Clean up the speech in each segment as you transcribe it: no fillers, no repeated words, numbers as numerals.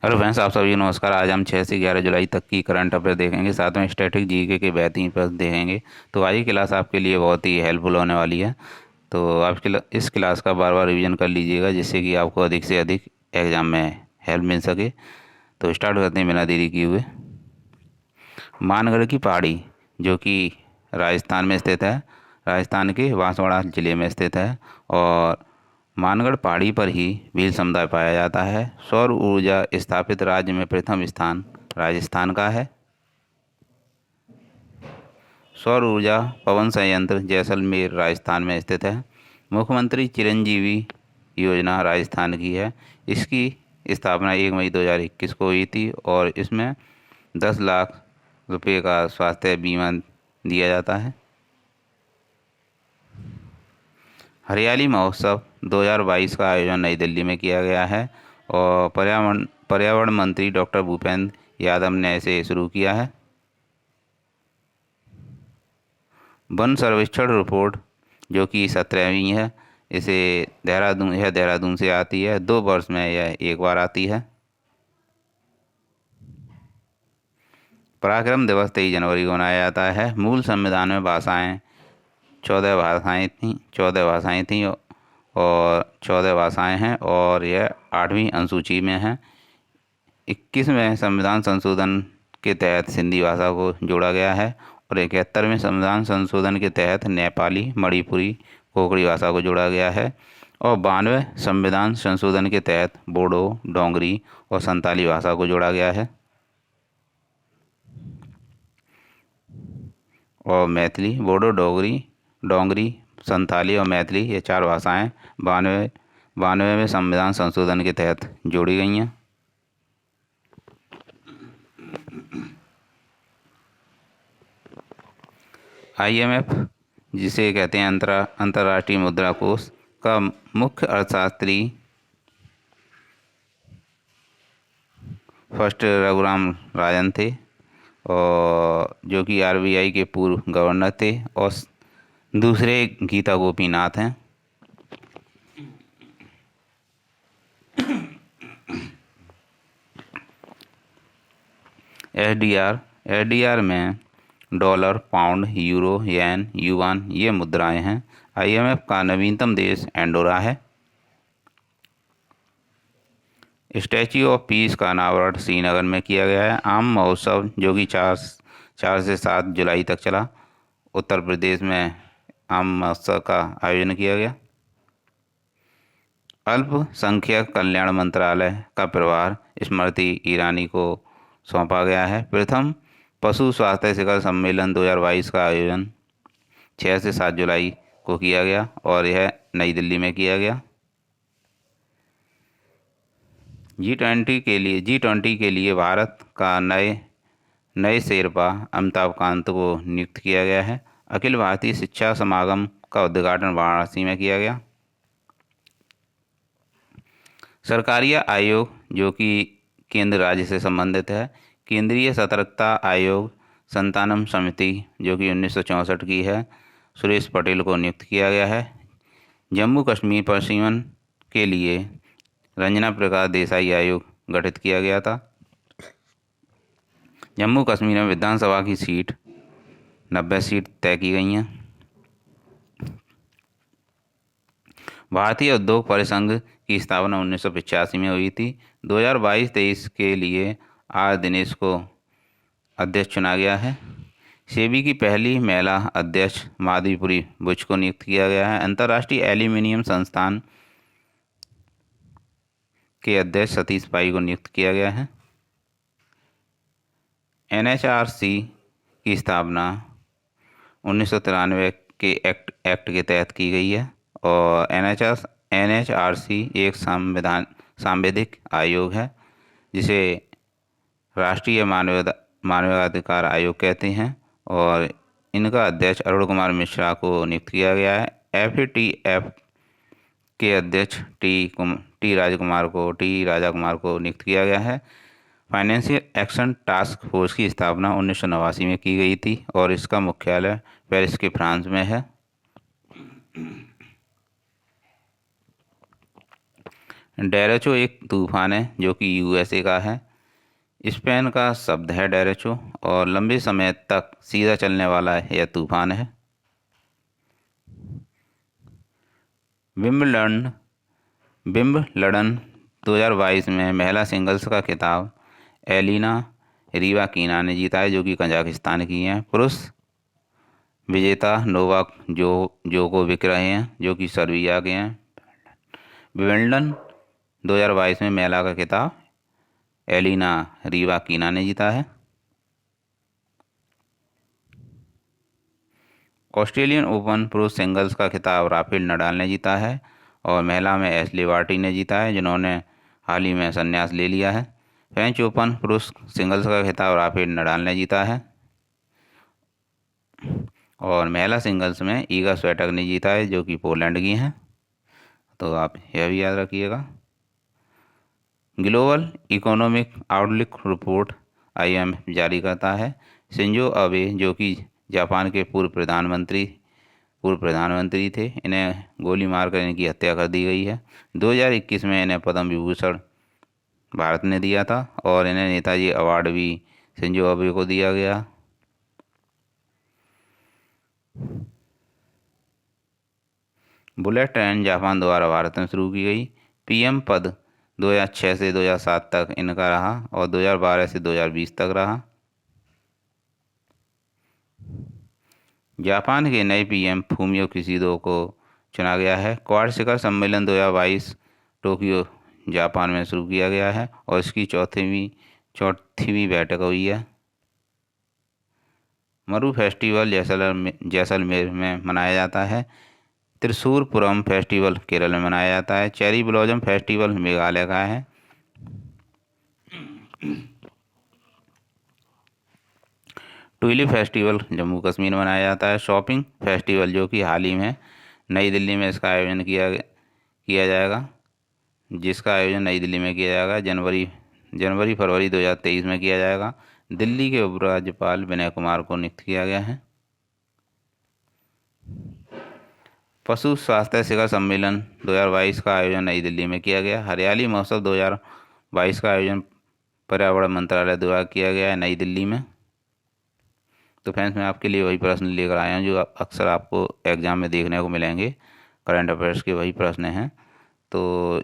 Hello friends, आप सभी को नमस्कार। आज हम 6 से 11 जुलाई तक की करंट अफेयर देखेंगे, साथ में स्टैटिक जीके के बेहतरीन प्रश्न देखेंगे। तो आज की क्लास आपके लिए बहुत ही हेल्पफुल होने वाली है। तो आप इस क्लास का बार बार रिवीजन कर लीजिएगा, जिससे कि आपको अधिक से अधिक एग्जाम में हेल्प मिल सके। तो स्टार्ट करते हैं बिना देरी किए हुए। मानगढ़ की पहाड़ी, जो कि राजस्थान में स्थित है, राजस्थान के बांसवाड़ा जिले में स्थित है। और मानगढ़ पहाड़ी पर ही भील समुदाय पाया जाता है। सौर ऊर्जा स्थापित राज्य में प्रथम स्थान राजस्थान का है। सौर ऊर्जा पवन संयंत्र जैसलमेर राजस्थान में स्थित है। मुख्यमंत्री चिरंजीवी योजना राजस्थान की है। इसकी स्थापना 1 मई 2021 को हुई थी और इसमें 10 लाख रुपए का स्वास्थ्य बीमा दिया जाता है। हरियाली महोत्सव 2022 का आयोजन नई दिल्ली में किया गया है और पर्यावरण मंत्री डॉक्टर भूपेंद्र यादव ने इसे शुरू किया है। वन सर्वेक्षण रिपोर्ट, जो कि 17वीं है, इसे देहरादून से आती है। 2 वर्ष में यह एक बार आती है। पराक्रम दिवस 23 जनवरी को मनाया जाता है। मूल संविधान में भाषाएं 14 भाषाएं थीं और 14 भाषाएं हैं और यह 8वीं अनुसूची में है। 21वें संविधान संशोधन के तहत सिंधी भाषा को जोड़ा गया है और 71वें संविधान संशोधन के तहत नेपाली, मणिपुरी, कोंकणी भाषा को जोड़ा गया है। और 92वें संविधान संशोधन के तहत बोडो, डोंगरी और संताली भाषा को जोड़ा गया है। और मैथिली, बोडो, डोंगरी, संताली और मैथिली, ये 4 भाषाएं 92वें संविधान संशोधन के तहत जोड़ी गई हैं। IMF, जिसे कहते हैं अंतर्राष्ट्रीय मुद्रा कोष, का मुख्य अर्थशास्त्री फर्स्ट रघुराम राजन थे, और जो कि RBI के पूर्व गवर्नर थे। और दूसरे गीता गोपीनाथ हैं। SDR में डॉलर, पाउंड, यूरो, येन, युआन ये मुद्राएं हैं। IMF का नवीनतम देश एंडोरा है। स्टैच्यू ऑफ पीस का अनावरण श्रीनगर में किया गया है। आम महोत्सव, जो कि 4 से 7 जुलाई तक चला, उत्तर प्रदेश में आम महोत्सव का आयोजन किया गया। अल्पसंख्यक कल्याण मंत्रालय का प्रभार स्मृति ईरानी को सौंपा गया है। प्रथम पशु स्वास्थ्य शिखर सम्मेलन 2022 का आयोजन 6 से 7 जुलाई को किया गया और यह नई दिल्ली में किया गया। G20 के लिए भारत का नए शेरपा अमिताभ कांत को नियुक्त किया गया है। अखिल भारतीय शिक्षा समागम का उद्घाटन वाराणसी में किया गया। सरकारिया आयोग, जो कि केंद्र राज्य से संबंधित है। केंद्रीय सतर्कता आयोग संतानम समिति, जो कि 1964 की है, सुरेश पटेल को नियुक्त किया गया है। जम्मू कश्मीर प्रशासन के लिए रंजना प्रकाश देसाई आयोग गठित किया गया था। जम्मू कश्मीर में विधानसभा की सीट 90 सीट तय की गई हैं। भारतीय उद्योग परिसंघ की स्थापना 1985 में हुई थी। 2022-23 के लिए आर दिनेश को अध्यक्ष चुना गया है। सेबी की पहली महिला अध्यक्ष माधवीपुरी बुच को नियुक्त किया गया है। अंतर्राष्ट्रीय एल्यूमिनियम संस्थान के अध्यक्ष सतीश पाई को नियुक्त किया गया है। NHRC की स्थापना 1993 के एक्ट के तहत की गई है और NHRC एक सांविधिक आयोग है, जिसे राष्ट्रीय मानवाधिकार आयोग कहते हैं और इनका अध्यक्ष अरुण कुमार मिश्रा को नियुक्त किया गया है। FATF के अध्यक्ष टी राजा कुमार को नियुक्त किया गया है। फाइनेंशियल एक्शन टास्क फोर्स की स्थापना 1989 में की गई थी और इसका मुख्यालय पेरिस के फ्रांस में है। डेरेचो एक तूफान है जो कि यूएसए का है। स्पेन का शब्द है डेरेचो और लंबे समय तक सीधा चलने वाला यह तूफान है। विम्बलडन विम्बलडन 2022 में महिला सिंगल्स का खिताब एलिना रीवाकीना ने जीता है, जो कि कजाकिस्तान की हैं। पुरुष विजेता नोवाक जोकोविक रहे हैं, जो कि सर्बिया के हैं। विम्बलडन 2022 में महिला का खिताब एलिना रीवाकीना ने जीता है। ऑस्ट्रेलियन ओपन पुरुष सिंगल्स का खिताब राफेल नडाल ने जीता है और महिला में एशले बार्टी ने जीता है, जिन्होंने हाल ही में संन्यास ले लिया है। फ्रेंच ओपन पुरुष सिंगल्स का खिताब राफेल नडाल ने जीता है और महिला सिंगल्स में ईगा स्वीटक ने जीता है, जो कि पोलैंड की हैं। तो आप यह भी याद रखिएगा। Global economic outlook report IMF जारी करता है। शिंजो अबे, जो कि जापान के पूर्व प्रधानमंत्री थे, इन्हें गोली मारकर इनकी हत्या कर दी गई है। 2021 में इन्हें पद्म विभूषण भारत ने दिया था और इन्हें नेताजी अवार्ड भी शिंजो अबे को दिया गया। बुलेट ट्रेन जापान द्वारा भारत में शुरू की गई। PM पद 2006 से 2007 तक इनका रहा और 2012 से 2020 तक रहा। जापान के नए PM फूमियो किशिदा को चुना गया है। क्वाड शिखर सम्मेलन 2022 टोक्यो जापान में शुरू किया गया है और इसकी चौथीवीं बैठक हुई है। मरु फेस्टिवल जैसलमेर में मनाया जाता है। त्रिशूरपुरम फेस्टिवल केरल में मनाया जाता है। चेरी ब्लॉसम फेस्टिवल मेघालय का है। ट्यूलिप फेस्टिवल जम्मू कश्मीर में मनाया जाता है। शॉपिंग फेस्टिवल, जो कि हाल ही में नई दिल्ली में इसका आयोजन किया जाएगा, जिसका आयोजन नई दिल्ली में किया जाएगा जनवरी फरवरी 2023 में किया जाएगा। दिल्ली के उपराज्यपाल विनय कुमार को नियुक्त किया गया है। पशु स्वास्थ्य शिखर सम्मेलन 2022 का आयोजन नई दिल्ली में किया गया। हरियाली महोत्सव 2022 का आयोजन पर्यावरण मंत्रालय द्वारा किया गया है नई दिल्ली में। तो फ्रेंड्स, मैं आपके लिए वही प्रश्न लेकर आया हूँ जो अक्सर आपको एग्जाम में देखने को मिलेंगे। करंट अफेयर्स के वही प्रश्न हैं। तो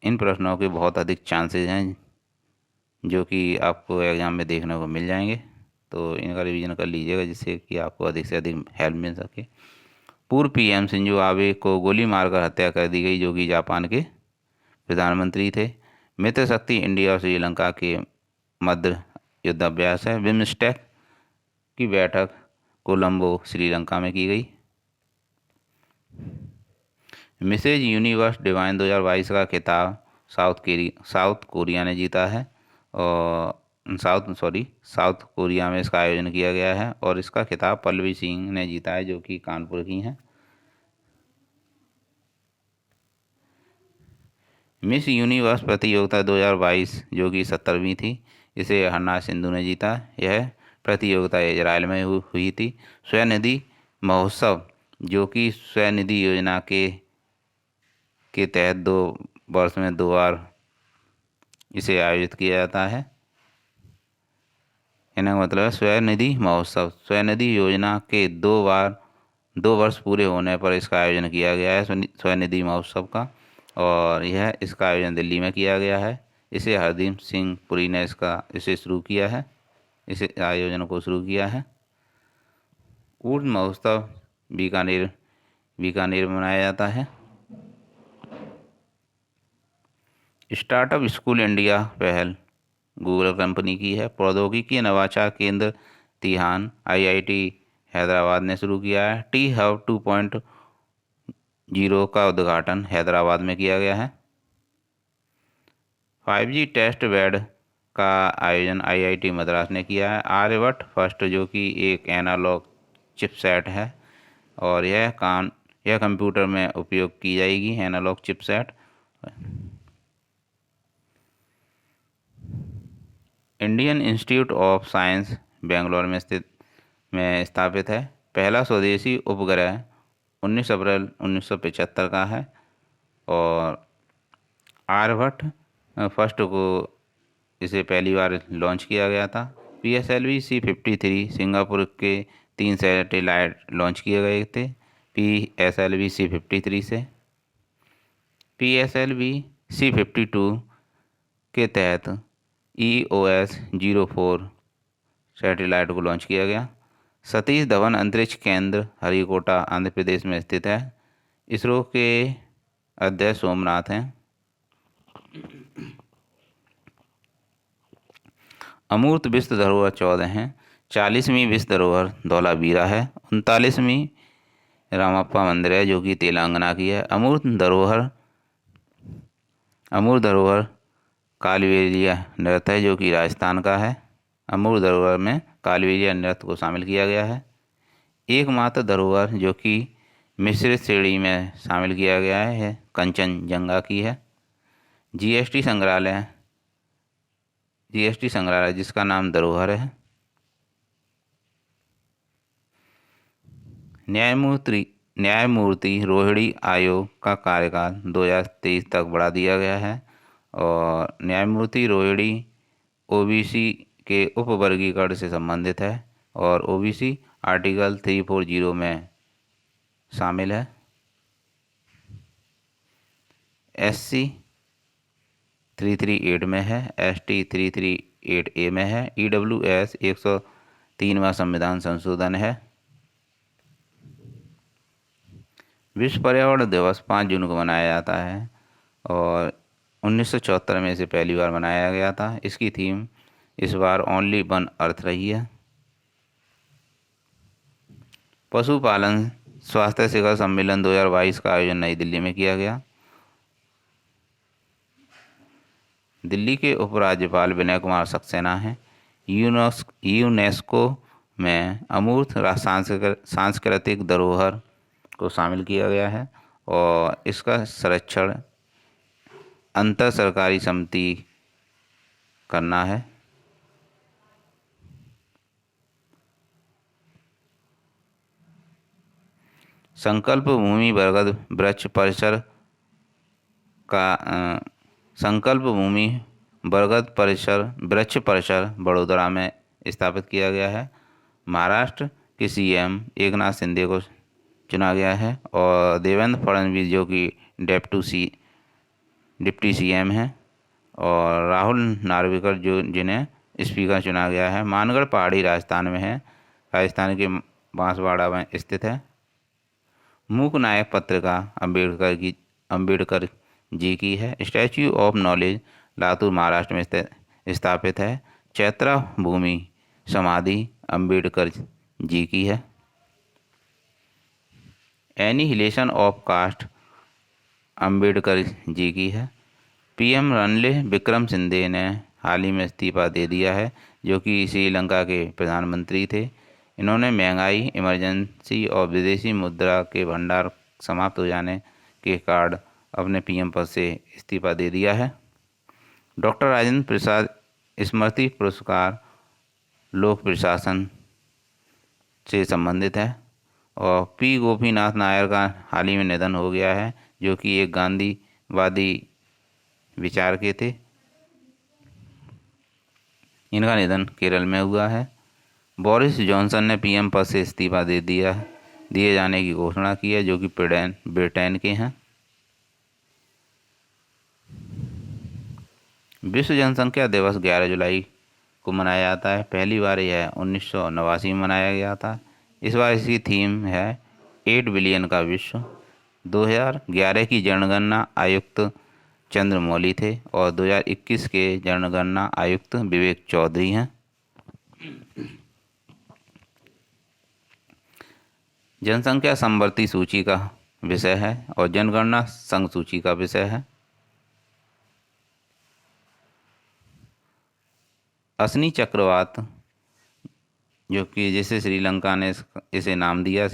इन प्रश्नों के बहुत अधिक चांसेस हैं जो कि आपको एग्ज़ाम में देखने को मिल जाएंगे। तो इनका रिवीजन कर लीजिएगा, जिससे कि आपको अधिक से अधिक हेल्प मिल सके। पूर्व PM शिंजो आबे को गोली मारकर हत्या कर दी गई, जो कि जापान के प्रधानमंत्री थे। मित्र शक्ति इंडिया और श्रीलंका के मध्य युद्धाभ्यास है। बिम्स्टेक की बैठक कोलंबो श्रीलंका में की गई। मिसेज यूनिवर्स डिवाइन 2022 का खिताब साउथ कोरिया ने जीता है और साउथ कोरिया में इसका आयोजन किया गया है और इसका खिताब पल्लवी सिंह ने जीता है, जो कि कानपुर की हैं। मिस यूनिवर्स प्रतियोगिता 2022, जो कि 70वीं थी, इसे हरनाथ सिंधु ने जीता। यह प्रतियोगिता इजराइल में हुई थी। स्वनिधि महोत्सव, जो कि स्वनिधि योजना के तहत 2 वर्ष में 2 बार इसे आयोजित किया जाता है। इनका मतलब है स्वनिधि महोत्सव। स्वनिधि योजना के 2 वर्ष पूरे होने पर इसका आयोजन किया गया है स्वनिधि महोत्सव का, और इसका आयोजन दिल्ली में किया गया है। इसे हरदीप सिंह पुरी ने इसे शुरू किया है, इस आयोजन को शुरू किया है। ऊर्ज महोत्सव बीकानेर में मनाया जाता है। स्टार्टअप स्कूल इंडिया पहल गूगल कंपनी की है। प्रौद्योगिकी नवाचार केंद्र तिहान IIT हैदराबाद ने शुरू किया है। टी हब 2.0 का उद्घाटन हैदराबाद में किया गया है। 5G टेस्ट बेड का आयोजन IIT मद्रास ने किया है। आर्यभट्ट फर्स्ट, जो कि एक एनालॉग चिपसेट है और यह कंप्यूटर में उपयोग की जाएगी, analog chipset. Indian Institute of Science Bangalore में स्थापित है। पहला स्वदेशी उपग्रह 19 अप्रैल 1975 का है और आर्यभट्ट फर्स्ट को इसे पहली बार लॉन्च किया गया था। PSLV C53 सिंगापुर के 3 सैटेलाइट लॉन्च किए गए थे PSLV C53 से। PSLV C52 के तहत EOS 04 सैटेलाइट को लॉन्च किया गया। सतीश धवन अंतरिक्ष केंद्र हरिकोटा आंध्र प्रदेश में स्थित है। इसरो के अध्यक्ष सोमनाथ हैं। अमूर्त विश्व धरोहर 14 हैं। 40वीं विश्व धरोहर धौलावीरा है। 39वीं रामप्पा मंदिर है जो कि तेलंगाना की है। अमूर्त धरोहर कालबेलिया नृत्य है जो कि राजस्थान का है। अमूर्त धरोहर में कालबेलिया नृत्य को शामिल किया गया है। एकमात्र धरोहर जो कि मिश्रित श्रेणी में शामिल किया गया है कंचनजंगा की है। जीएसटी संग्रहालय जिसका नाम धरोहर है। न्यायमूर्ति रोहिणी आयोग का कार्यकाल 2023 तक बढ़ा दिया गया है और न्यायमूर्ति रोहिणी ओबीसी के उपवर्गीकरण से संबंधित है और ओबीसी आर्टिकल 340 में शामिल है। SC 338 में है। ST 338A में है। EWS 103वां संविधान संशोधन है। विश्व पर्यावरण दिवस 5 जून को मनाया जाता है और 1974 में इसे पहली बार मनाया गया था। इसकी थीम इस बार ओनली वन अर्थ रही है। पशुपालन स्वास्थ्य शिखर सम्मेलन 2022 का आयोजन नई दिल्ली में किया गया। दिल्ली के उपराज्यपाल विनय कुमार सक्सेना हैं। यूनेस्को में अमूर्त सांस्कृतिक धरोहर को शामिल किया गया है और इसका संरक्षण अंतर सरकारी समिति करना है। संकल्प भूमि बरगद वृक्ष परिसर बड़ोदरा में स्थापित किया गया है। महाराष्ट्र के CM एकनाथ शिंदे को चुना गया है और देवेंद्र फडणवीस जो कि डिप्टी CM हैं और राहुल नार्वेकर जिन्हें स्पीकर चुना गया है। मानगढ़ पहाड़ी राजस्थान में है। राजस्थान के बांसवाड़ा में स्थित है। मूक नायक पत्रिका अम्बेडकर जी की है। Statue of knowledge Latur Maharashtra में स्थापित है। चैत्रा भूमि समाधि अम्बेडकर जी की है। Annihilation of cast Ambedkar ji की है। PM रणिल विक्रमसिंघे ने हाल ही में इस्तीफा दे दिया है जो कि श्रीलंका के प्रधानमंत्री थे। इन्होंने महंगाई इमरजेंसी और विदेशी मुद्रा के भंडार समाप्त हो जाने के कारण अपने PM पद से इस्तीफा दे दिया है। डॉक्टर राजेंद्र प्रसाद स्मृति पुरस्कार लोक प्रशासन से संबंधित है और P गोपीनाथ नायर का हाल ही में निधन हो गया है जो कि एक गांधीवादी विचार के थे। इनका निधन केरल में हुआ है। बोरिस जॉनसन ने PM पद से इस्तीफा दिए जाने की घोषणा की है जो कि ब्रिटेन के हैं। विश्व जनसंख्या दिवस 11 जुलाई को मनाया जाता है। पहली बार यह 1989 में मनाया गया था। इस बार इसकी थीम है 8 बिलियन का विश्व। 2011 की जनगणना आयुक्त चंद्रमौली थे और 2021 के जनगणना आयुक्त विवेक चौधरी हैं। जनसंख्या समवर्ती सूची का विषय है और जनगणना संघ सूची का विषय है। असनी चक्रवात जो कि जिसे श्रीलंका ने इसे नाम दिया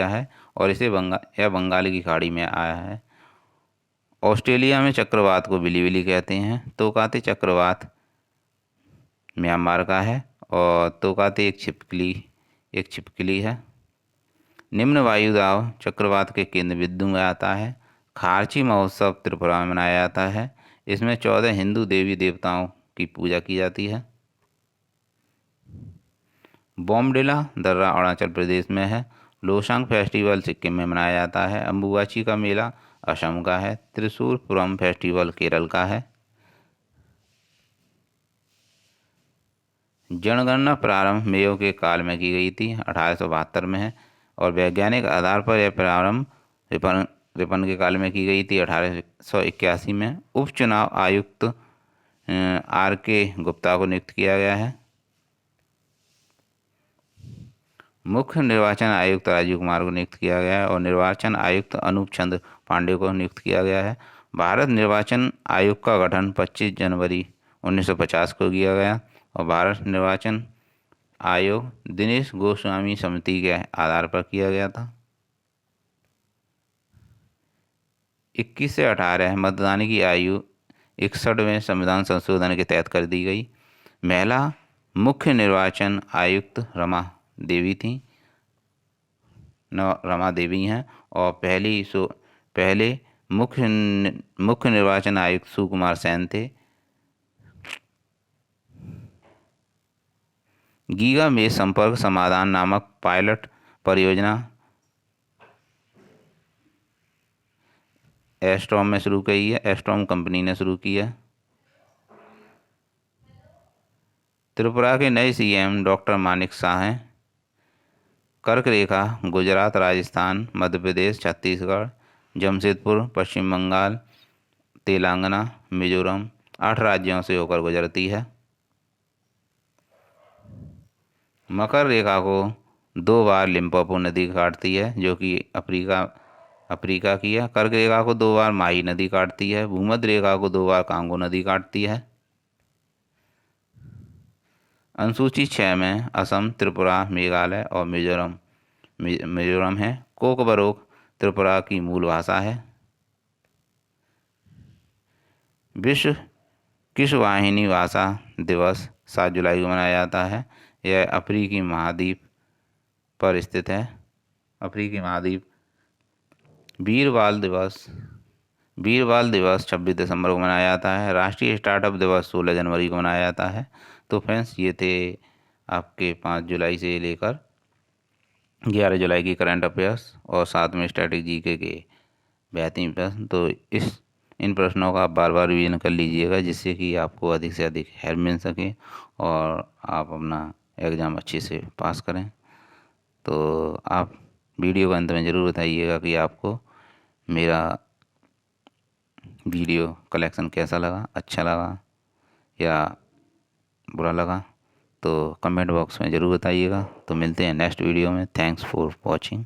है और इसे बंगाल की खाड़ी में आया है। ऑस्ट्रेलिया में चक्रवात को बिलीबिली कहते हैं। तोकाते चक्रवात म्यांमार का है और तोकाते एक छिपकली है। निम्न वायुदाब चक्रवात के केंद्र बिंदु में आता है। खारची महोत्सव त्रिपुरा में मनाया जाता है। इसमें 14 हिंदू देवी देवताओं की पूजा की जाती है। बोमडिला दर्रा अरुणाचल प्रदेश में है। लोसांग फेस्टिवल सिक्किम में मनाया जाता है। अम्बुबाची का मेला असम का है। त्रिशूरपुरम फेस्टिवल केरल का है। जनगणना प्रारंभ मेयो के काल में की गई थी, 1872 में है। और वैज्ञानिक आधार पर यह प्रारंभ रिपन के काल में की गई थी, 1881 में। उपचुनाव आयुक्त R.K. गुप्ता को नियुक्त किया गया है। मुख्य निर्वाचन आयुक्त राजीव कुमार को नियुक्त किया गया है और निर्वाचन आयुक्त अनूप चंद्र पांडे को नियुक्त किया गया है। भारत निर्वाचन आयोग का गठन 25 जनवरी 1950 को किया गया और भारत निर्वाचन आयोग दिनेश गोस्वामी समिति के आधार पर किया गया था। 21 से 18 मतदान की आयु 61वें संविधान संशोधन के तहत कर दी गई। महिला मुख्य निर्वाचन आयुक्त रमा देवी हैं और पहले मुख्य निर्वाचन आयुक्त सुकुमार सेन थे। गीगा में संपर्क समाधान नामक पायलट परियोजना एस्ट्रॉम में शुरू की है। एस्ट्रॉम कंपनी ने शुरू की है। त्रिपुरा के नए CM डॉक्टर मानिक शाह हैं। कर्क रेखा गुजरात, राजस्थान, मध्य प्रदेश, छत्तीसगढ़, जमशेदपुर, पश्चिम बंगाल, तेलंगाना, मिजोरम 8 राज्यों से होकर गुजरती है। मकर रेखा को 2 बार लिम्पोपो नदी काटती है, जो कि अफ्रीका की है। कर्क रेखा को 2 बार माही नदी काटती है। भूमध्य रेखा को 2 बार कांगो नदी काटती है। अनुसूची 6 में असम, त्रिपुरा, मेघालय और मिजोरम है। कोकबरोक त्रिपुरा की मूल भाषा है। विश्व किशवाहिनी भाषा दिवस 7 जुलाई को मनाया जाता है। यह अफ्रीकी महाद्वीप पर स्थित है। अफ्रीकी महाद्वीप। वीरबाल दिवस 26 दिसंबर को मनाया जाता है। राष्ट्रीय स्टार्टअप दिवस 16 जनवरी को मनाया जाता है। तो फ्रेंड्स, ये थे आपके 5 जुलाई से लेकर 11 जुलाई की करंट अफेयर्स और साथ में स्टैटिक जीके के बेहतरीन प्रश्न। तो इन प्रश्नों का आप बार बार रिवीजन कर लीजिएगा, जिससे कि आपको अधिक से अधिक हेल्प मिल सके और आप अपना एग्ज़ाम अच्छे से पास करें। तो आप वीडियो के अंत में ज़रूर बताइएगा कि आपको मेरा वीडियो कलेक्शन कैसा लगा, अच्छा लगा या बुरा लगा। तो कमेंट बॉक्स में ज़रूर बताइएगा। तो मिलते हैं नेक्स्ट वीडियो में। Thanks for watching.